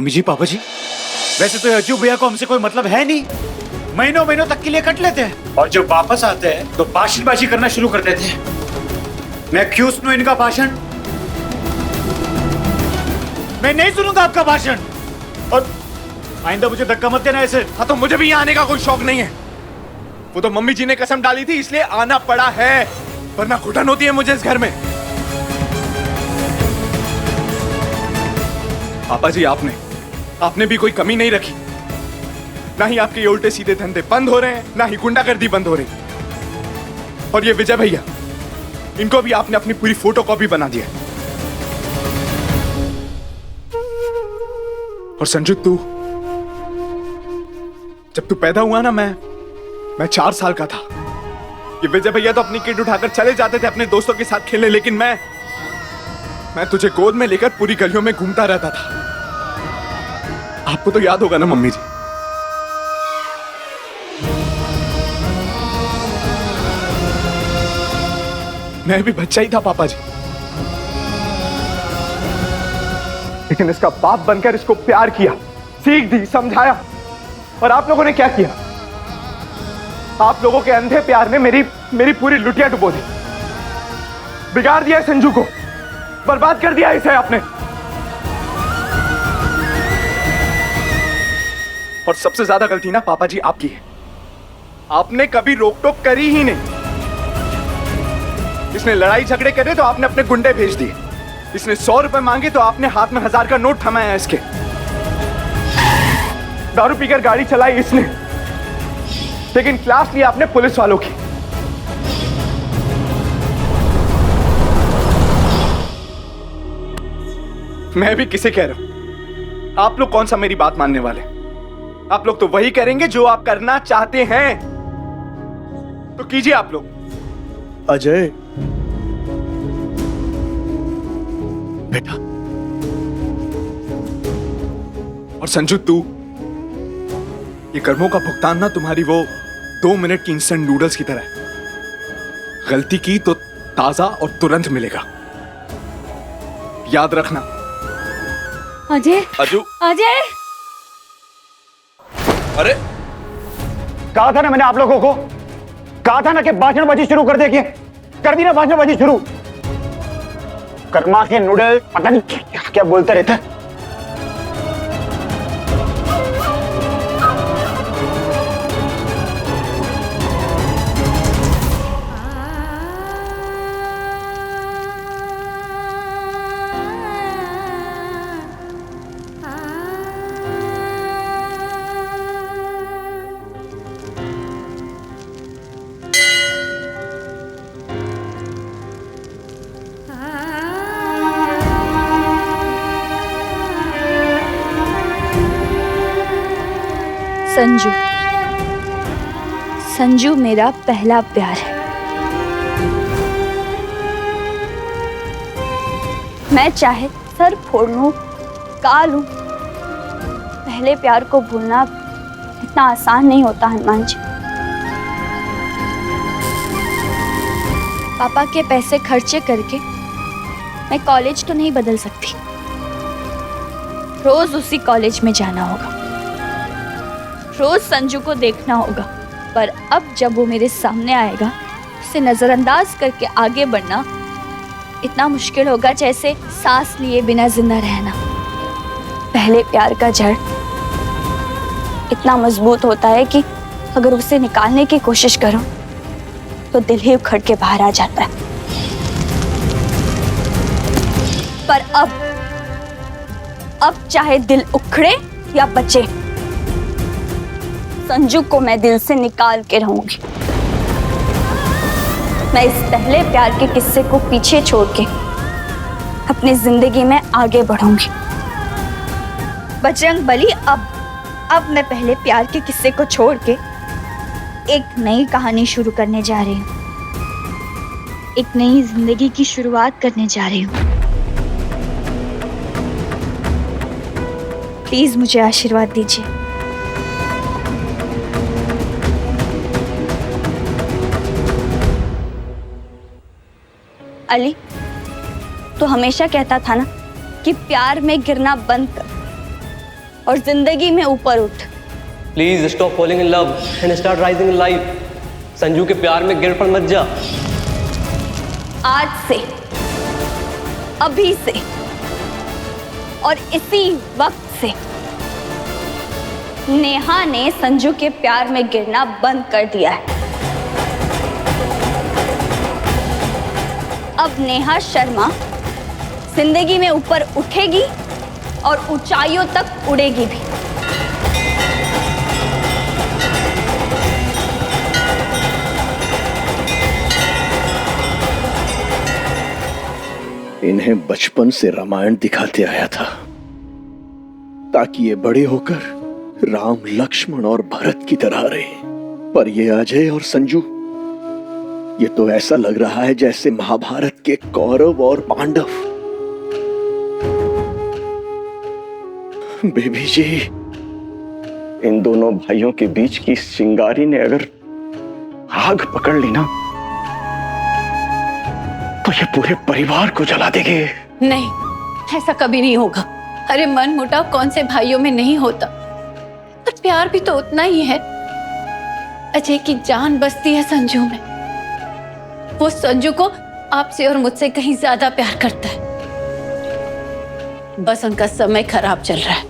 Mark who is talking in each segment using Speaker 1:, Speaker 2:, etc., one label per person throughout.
Speaker 1: Mummy जी, पापा जी, वैसे तो अज्जू भैया को हमसे कोई मतलब है नहीं, महीनों महीनों तक के लिए कट लेते हैं और जब वापस आते हैं तो भाषणबाजी करना शुरू कर देते हैं। मैं क्यों सुनूं इनका भाषण? मैं नहीं सुनूंगा आपका भाषण। और आइंदा मुझे धक्का मत देना ऐसे।
Speaker 2: हाँ, तो मुझे भी यहाँ आने का कोई शौक नहीं है। वो तो मम्मी जी ने कसम डाली थी इसलिए आना पड़ा है, वरना घुटन होती है मुझे इस घर में। पापा जी, आपने भी कोई कमी नहीं रखी। ना ही आपके ये उल्टे सीधे धंधे बंद हो रहे हैं, ना ही गुंडागर्दी बंद हो रही। और ये विजय भैया, इनको भी आपने अपनी पूरी फोटोकॉपी बना दिया। और संजू, जब तू पैदा हुआ ना, मैं 4 साल का था। ये विजय भैया तो अपनी किट उठाकर चले जाते थे अपने दोस्तों के साथ खेलने, लेकिन मैं तुझे गोद में लेकर पूरी गलियों में घूमता रहता था। आपको तो याद होगा ना मम्मी जी। मैं भी बच्चा ही था पापा जी, लेकिन इसका बाप बनकर इसको प्यार किया, सीख दी, समझाया। और आप लोगों ने क्या किया? आप लोगों के अंधे प्यार ने मेरी पूरी लुटिया डुबो दी, बिगाड़ दिया संजू को, बर्बाद कर दिया इसे आपने। और सबसे ज्यादा गलती ना पापा जी आपकी है। आपने कभी रोक टोक करी ही नहीं। इसने लड़ाई झगड़े करे तो आपने अपने गुंडे भेज दिए। इसने 100 रुपए मांगे तो आपने हाथ में 1000 का नोट थमाया इसके। दारू पीकर गाड़ी चलाई इसने, लेकिन क्लास ली आपने पुलिस वालों की। मैं भी किसे कह रहा हूं? आप लोग कौन सा मेरी बात मानने वाले? आप लोग तो वही करेंगे जो आप करना चाहते हैं। तो कीजिए आप लोग।
Speaker 1: अजय बेटा।
Speaker 2: और संजू, तू ये कर्मों का भुगतान ना तुम्हारी वो 2 मिनट की इंस्टेंट नूडल्स की तरह है। गलती की तो ताजा और तुरंत मिलेगा, याद रखना।
Speaker 3: अजय,
Speaker 2: अजू,
Speaker 3: अजय,
Speaker 2: अरे
Speaker 4: कहा था ना मैंने आप लोगों को, कहा था ना कि भाषणबाजी शुरू कर देगी। कर दी ना भाषणबाजी शुरू। कर्मा के नूडल पता नहीं क्या क्या बोलते रहते हैं।
Speaker 3: संजू, संजू मेरा पहला प्यार है। मैं चाहे सर फोड़ लूं, काट लूं, पहले प्यार को भूलना इतना आसान नहीं होता हनुमान जी। पापा के पैसे खर्चे करके मैं कॉलेज तो नहीं बदल सकती, रोज उसी कॉलेज में जाना होगा, रोज संजू को देखना होगा। पर अब जब वो मेरे सामने आएगा, उसे नजरअंदाज करके आगे बढ़ना इतना मुश्किल होगा जैसे सांस लिए बिना जिंदा रहना। पहले प्यार का जड़ इतना मजबूत होता है कि अगर उसे निकालने की कोशिश करो तो दिल ही उखड़ के बाहर आ जाता है। पर अब चाहे दिल उखड़े या बचे, संजू को मैं दिल से निकाल के रहूंगी। मैं इस पहले प्यार के किस्से को पीछे छोड़ के अपनी जिंदगी में आगे बढ़ूंगी। बजरंगबली, अब मैं पहले प्यार के किस्से को छोड़ के एक नई कहानी शुरू करने जा रही हूँ, एक नई जिंदगी की शुरुआत करने जा रही हूँ। प्लीज मुझे आशीर्वाद दीजिए। अली, तो हमेशा कहता था ना कि प्यार में गिरना बंद कर, और जिंदगी में ऊपर उठ।
Speaker 5: Please stop falling in love and start rising in life. Sanju के प्यार में गिर पड़ मत जा।
Speaker 3: आज से, अभी से और इसी वक्त से नेहा ने संजू के प्यार में गिरना बंद कर दिया है। अब नेहा शर्मा जिंदगी में ऊपर उठेगी और ऊंचाइयों तक उड़ेगी भी।
Speaker 6: इन्हें बचपन से रामायण दिखाते आया था ताकि ये बड़े होकर राम, लक्ष्मण और भरत की तरह रहे। पर ये अजय और संजू, ये तो ऐसा लग रहा है जैसे महाभारत के कौरव और पांडव। बेबी जी, इन दोनों भाइयों के बीच की चिंगारी ने अगर आग पकड़ ली ना तो ये पूरे परिवार को जला देंगे।
Speaker 7: नहीं, ऐसा कभी नहीं होगा। अरे मन मुटाव कौन से भाइयों में नहीं होता, पर प्यार भी तो उतना ही है। अजय की जान बसती है संजू में। वो संजू को आपसे और मुझसे कहीं ज्यादा प्यार करता है। बस उनका समय खराब चल रहा है।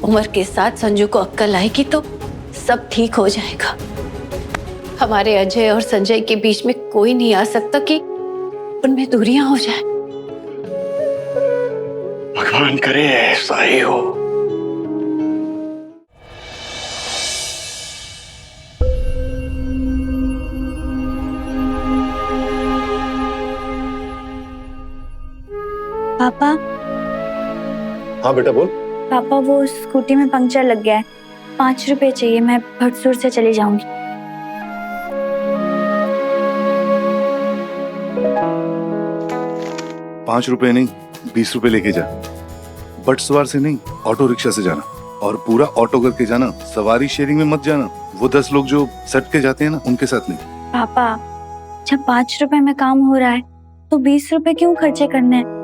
Speaker 7: उम्र के साथ संजू को अक्ल आएगी तो सब ठीक हो जाएगा। हमारे अजय और संजय के बीच में कोई नहीं आ सकता कि उनमें दूरियां हो जाए।
Speaker 6: भगवान करे ऐसा ही हो।
Speaker 3: पापा,
Speaker 8: हाँ बेटा बोल।
Speaker 3: पापा वो स्कूटी में पंक्चर लग गया है, 5 रुपए चाहिए, मैं भटसूर से चली जाऊंगी।
Speaker 8: 5 रुपए नहीं, 20 रुपए लेके जा। बट सवार से नहीं, ऑटो रिक्शा से जाना और पूरा ऑटो करके जाना। सवारी शेयरिंग में मत जाना। वो 10 लोग जो सट के जाते हैं ना, उनके साथ नहीं।
Speaker 3: पापा, जब 5 रुपए में काम हो रहा है तो 20 रुपए क्यों खर्चे करने हैं?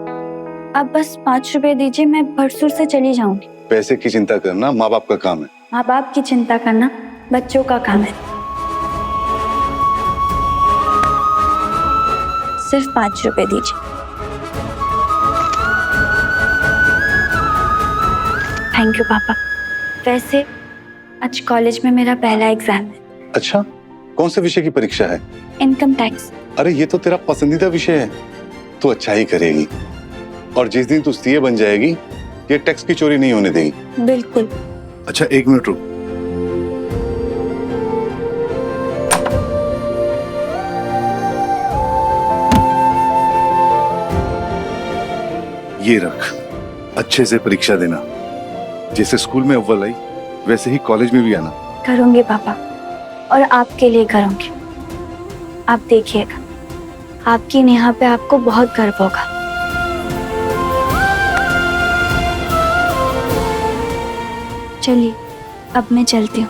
Speaker 3: आप बस 5 रुपए दीजिए, मैं भटसूर से चली जाऊंगी।
Speaker 8: पैसे की चिंता करना माँ बाप का काम है।
Speaker 3: माँ बाप की चिंता करना बच्चों का काम है। सिर्फ 5 रुपए दीजिए। थैंक यू पापा। वैसे आज कॉलेज में मेरा पहला एग्जाम है।
Speaker 8: अच्छा, कौन से विषय की परीक्षा है?
Speaker 3: Income tax.
Speaker 8: अरे ये तो तेरा पसंदीदा विषय है। तू अच्छा ही करेगी और जिस दिन तू सीए बन जाएगी ये टैक्स की चोरी नहीं होने देगी।
Speaker 3: बिल्कुल।
Speaker 8: अच्छा 1 मिनट रुक। ये रख, अच्छे से परीक्षा देना। जैसे स्कूल में अव्वल आई वैसे ही कॉलेज में भी आना।
Speaker 3: करूंगी पापा, और आपके लिए करूंगी। आप देखिएगा, आपकी नेहा पे आपको बहुत गर्व होगा। चलिए अब मैं चलती हूँ।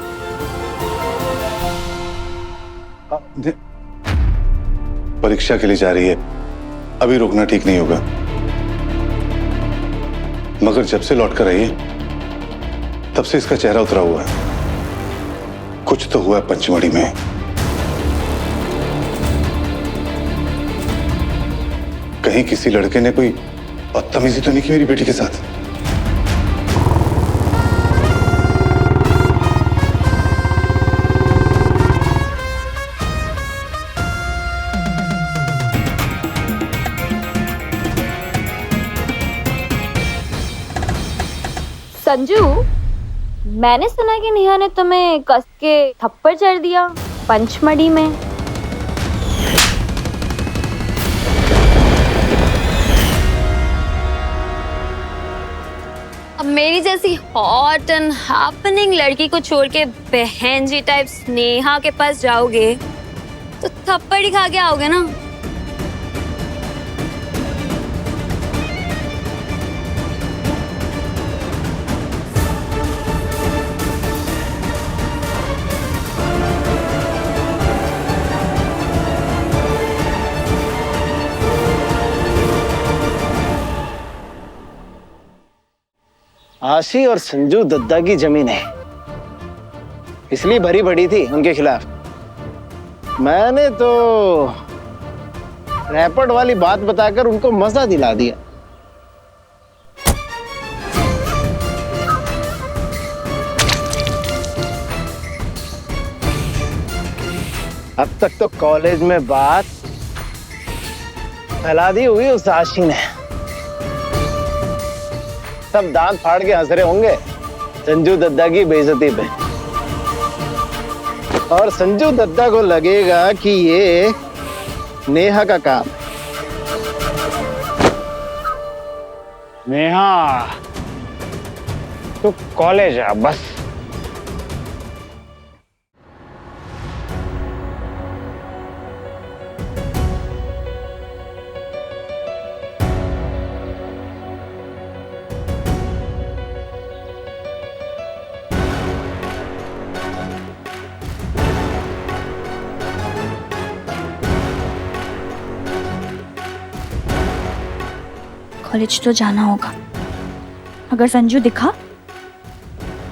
Speaker 8: परीक्षा के लिए जा रही है, अभी रुकना ठीक नहीं होगा। मगर जब से लौट कर आई है तब से इसका चेहरा उतरा हुआ है। कुछ तो हुआ है पंचमढ़ी में। कहीं किसी लड़के ने कोई बदतमीजी तो नहीं की मेरी बेटी के साथ?
Speaker 3: संजू, मैंने सुना कि नेहा ने तुम्हें कस के थप्पड़ चढ़ दिया पंचमढ़ी में।
Speaker 9: अब मेरी जैसी हॉट एंड हैपनिंग लड़की को छोड़ के बहन जी टाइप स्नेहा के पास जाओगे तो थप्पड़ ही खा के आओगे ना।
Speaker 10: आशी और संजू दद्दा की जमीन है, इसलिए भरी पड़ी थी उनके खिलाफ। मैंने तो रैपट वाली बात बताकर उनको मजा दिला दिया। अब तक तो कॉलेज में बात फैला दी हुई उस आशी ने। सब दांत फाड़ के हंस रहे होंगे संजू दद्दा की बेइज्जती पे, और संजू दद्दा को लगेगा कि ये नेहा का काम है।
Speaker 4: नेहा तू कॉलेज आ बस।
Speaker 3: कॉलेज तो जाना होगा। अगर संजू दिखा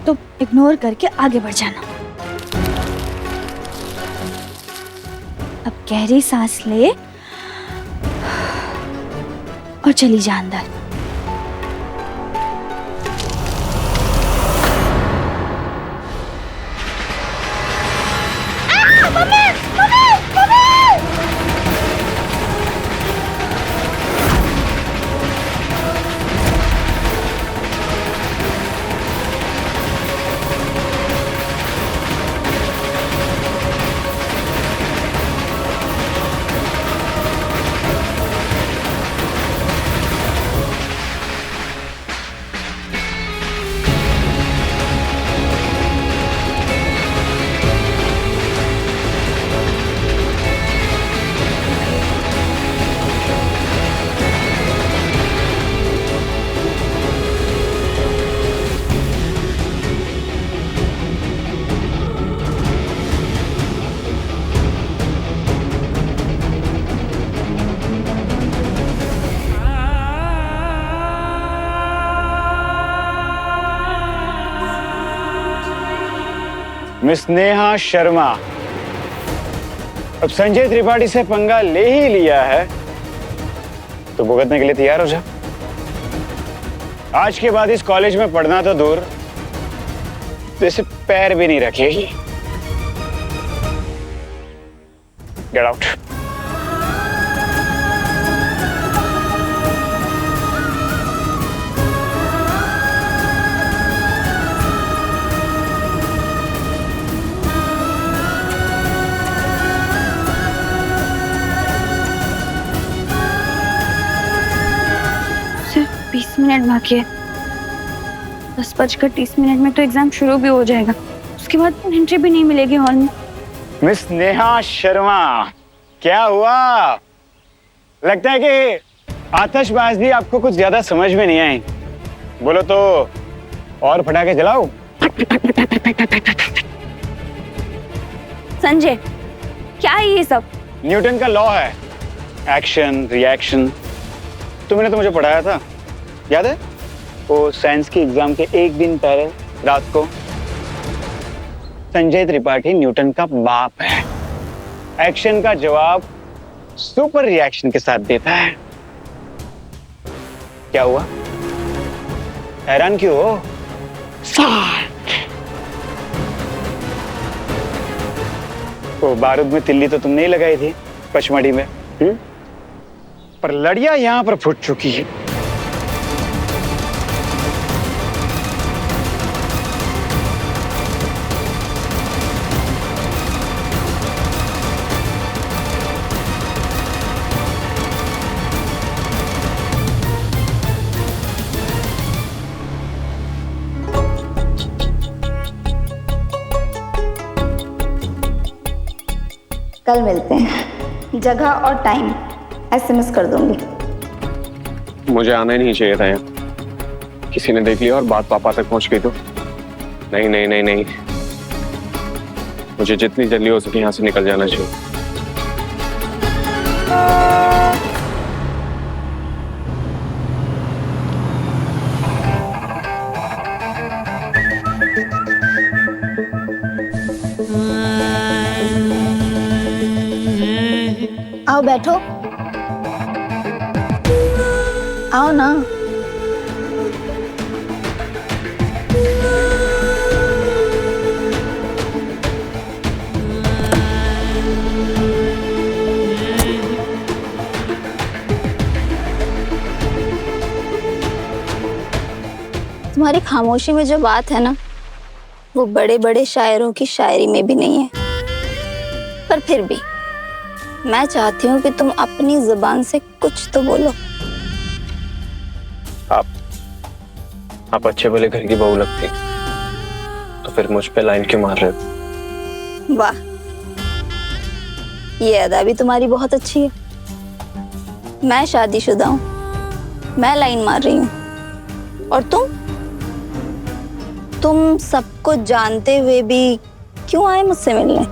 Speaker 3: तो इग्नोर करके आगे बढ़ जाना। अब गहरी सांस ले और चली जा अंदर।
Speaker 4: मिस नेहा शर्मा, अब संजय त्रिपाठी से पंगा ले ही लिया है तो भुगतने के लिए तैयार हो जा। आज के बाद इस कॉलेज में पढ़ना तो दूर, जैसे पैर भी नहीं रखेगी। Get out.
Speaker 3: सिर्फ 20 मिनट बाकी है। 10:30 में तो एग्जाम शुरू भी हो जाएगा। उसके बाद एंट्री भी नहीं मिलेगी हॉल में।
Speaker 4: मिस नेहा शर्मा, क्या हुआ? लगता है कि आतिशबाजी आपको कुछ ज्यादा समझ में नहीं आई। बोलो तो और पटाखे जलाओ।
Speaker 3: संजय, क्या है ये सब?
Speaker 4: न्यूटन का लॉ है, एक्शन रिएक्शन। तुमने तो मुझे पढ़ाया था, याद है? वो साइंस की एग्जाम के एक दिन पहले रात को संजय त्रिपाठी न्यूटन का बाप है। एक्शन का जवाब सुपर रिएक्शन के साथ देता है। क्या हुआ? हैरान क्यों हो? वो बारूद में तिल्ली तो तुमने ही लगाई थी पचमढ़ी में, पर लड़ियां यहां पर फूट चुकी है।
Speaker 11: कल मिलते हैं, जगह और टाइम SMS कर दूंगी।
Speaker 12: मुझे आना ही नहीं चाहिए था यहाँ। किसी ने देख लिया और बात पापा तक पहुंच गई तो नहीं नहीं नहीं नहीं, मुझे जितनी जल्दी हो सके यहाँ से निकल जाना चाहिए।
Speaker 11: आओ बैठो, आओ ना। तुम्हारी खामोशी में जो बात है ना, वो बड़े बड़े शायरों की शायरी में भी नहीं है। पर फिर भी मैं चाहती हूँ कि तुम अपनी जुबान से कुछ तो बोलो।
Speaker 12: आप अच्छे भले घर की बहू लगती, तो फिर मुझ पे लाइन क्यों मार रहे हो?
Speaker 11: वाह, ये अदा भी तुम्हारी बहुत अच्छी है। मैं शादीशुदा हूँ, मैं लाइन मार रही हूँ, और तुम सब कुछ जानते हुए भी क्यों आए मुझसे मिलने?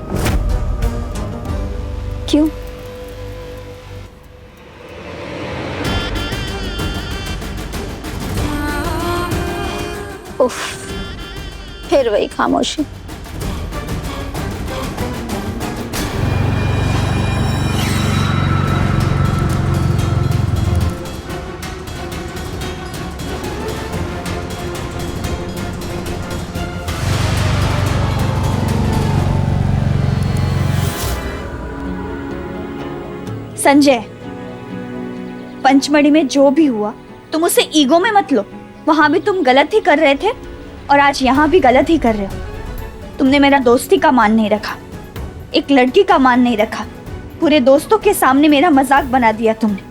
Speaker 11: क्यों? उफ, फिर वही खामोशी।
Speaker 3: संजय, पंचमढ़ी में जो भी हुआ तुम उसे ईगो में मत लो। वहां भी तुम गलत ही कर रहे थे और आज यहाँ भी गलत ही कर रहे हो। तुमने मेरा दोस्ती का मान नहीं रखा, एक लड़की का मान नहीं रखा, पूरे दोस्तों के सामने मेरा मजाक बना दिया तुमने,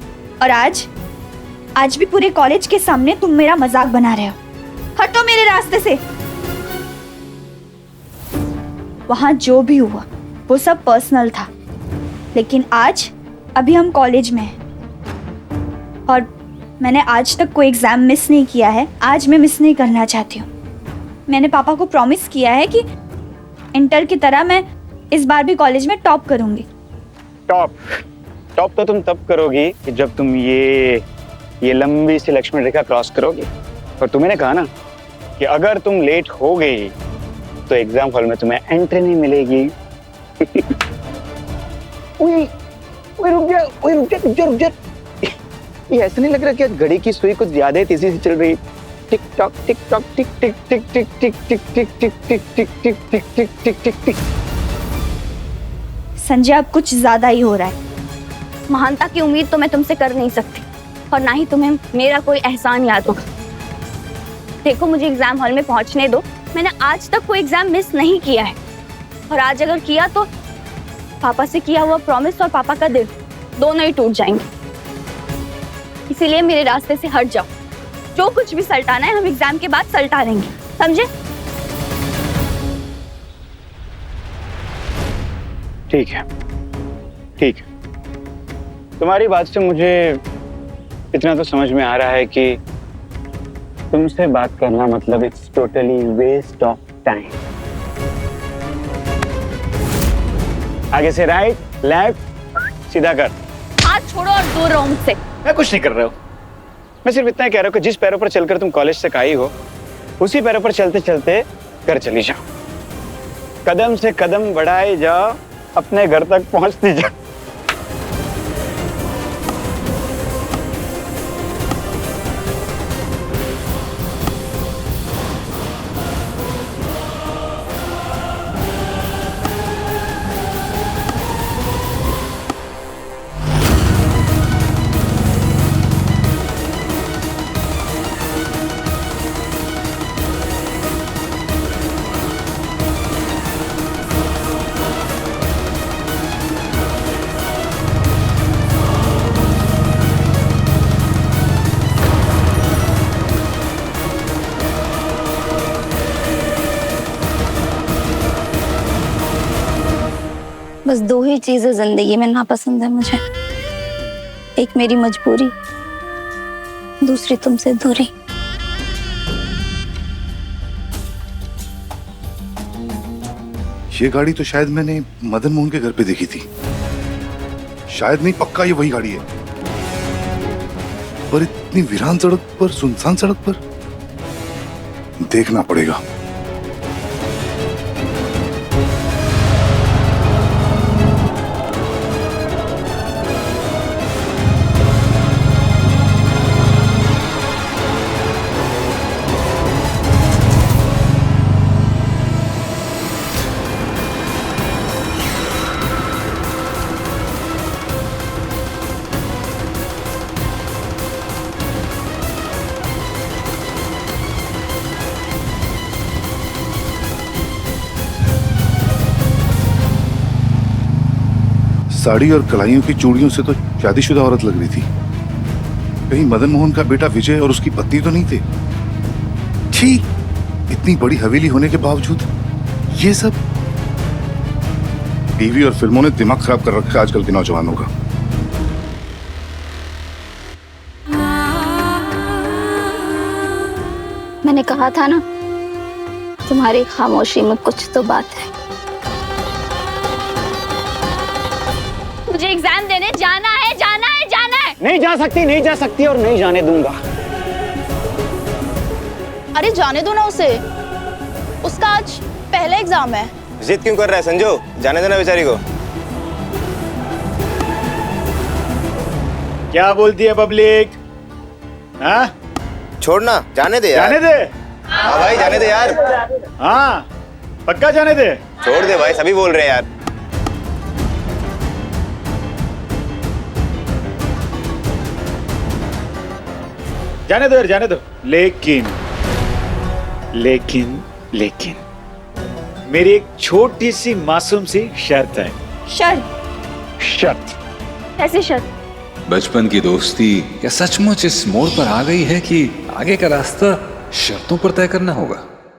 Speaker 3: और आज भी पूरे कॉलेज के सामने तुम मेरा मजाक बना रहे हो। हटो मेरे रास्ते से। वहां जो भी हुआ वो सब पर्सनल था, लेकिन आज अभी हम कॉलेज में हैं और मैंने आज तक कोई एग्जाम मिस नहीं किया है। आज मैं मिस नहीं करना चाहती हूँ। मैंने पापा को प्रॉमिस किया है कि इंटर की तरह मैं इस बार भी कॉलेज में टॉप करूंगी।
Speaker 4: टॉप तो तुम तब करोगी कि जब तुम ये लंबी सी लक्ष्मण रेखा क्रॉस करोगी। और तुम्हें कहा ना कि अगर तुम लेट हो गई तो एग्जाम हॉल में तुम्हें एंट्री नहीं मिलेगी। रुक जा। ये ऐसा नहीं लग रहा कि आज घड़ी की सुई कुछ ज्यादा तेजी से चल रही? Tick tock tick tock tick tick tick tick tick tick tick tick tick tick tick tick tick tick tick tick.
Speaker 3: Sanjay, अब कुछ ज्यादा ही हो रहा है। महानता की उम्मीद तो मैं तुमसे कर नहीं सकती और ना ही तुम्हें मेरा कोई एहसान याद होगा। देखो, मुझे एग्जाम हॉल में पहुंचने दो। मैंने आज तक कोई एग्जाम मिस नहीं किया है, और आज अगर किया तो पापा से किया हुआ प्रॉमिस और पापा का दिल दोनों ही टूट जाएंगे। इसीलिए मेरे रास्ते से हट जाओ। जो कुछ भी सल्टाना है हम एग्जाम के बाद सल्टा लेंगे, समझे?
Speaker 4: ठीक है। तुम्हारी बात से मुझे इतना तो समझ में आ रहा है कि तुमसे बात करना मतलब it's totally waste of time. आगे से राइट, लेफ्ट, सीधा कर।
Speaker 3: हाथ छोड़ो और दूर रहो मुझसे।
Speaker 1: मैं कुछ नहीं कर रहा हूँ।
Speaker 4: मैं सिर्फ इतना कह रहा हूँ कि जिस पैरों पर चलकर तुम कॉलेज तक आई हो, उसी पैरों पर चलते चलते घर चली जाओ। कदम से कदम बढ़ाए जाओ, अपने घर तक पहुंचती जाओ।
Speaker 11: बस दो ही चीजें जिंदगी में नापसंद है मुझे, एक मेरी मजबूरी, दूसरी तुमसे दूरी।
Speaker 8: ये गाड़ी तो शायद मैंने मदन मोहन के घर पे देखी थी। शायद नहीं, पक्का ये वही गाड़ी है। पर इतनी वीरान सड़क पर, सुनसान सड़क पर, देखना पड़ेगा। साड़ी और कलाइयों की चूड़ियों से तो शादीशुदा औरत लग रही थी। कहीं मदन मोहन का बेटा विजय और उसकी पत्नी तो नहीं थे? छी, इतनी बड़ी हवेली होने के बावजूद ये सब। टीवी और फिल्मों ने दिमाग खराब कर रखा है आजकल के नौजवानों का।
Speaker 11: मैंने कहा था ना, तुम्हारी खामोशी में कुछ तो बात है।
Speaker 3: मुझे एग्जाम देने जाना है, जाना है, जाना है।
Speaker 10: नहीं जा सकती, नहीं जा सकती और नहीं जाने दूंगा।
Speaker 13: अरे जाने दो ना उसे, उसका आज पहला एग्जाम है।
Speaker 12: जिद क्यों कर रहा है संजू? जाने देना बेचारी को।
Speaker 1: क्या बोलती है पब्लिक? हाँ,
Speaker 12: छोड़ना, जाने दे यार।
Speaker 1: जाने दे।
Speaker 12: हाँ भाई जाने दे यार।
Speaker 1: हाँ पक्का जाने दे।
Speaker 12: छोड़ दे भाई, सभी बोल रहे हैं यार।
Speaker 1: जाने दो यार, जाने दो। लेकिन लेकिन लेकिन मेरी एक छोटी सी मासूम सी शर्त है।
Speaker 3: शर्त?
Speaker 1: शर्त?
Speaker 3: ऐसी शर्त?
Speaker 14: बचपन की दोस्ती क्या सचमुच इस मोड़ पर आ गई है कि आगे का रास्ता शर्तों पर तय करना होगा?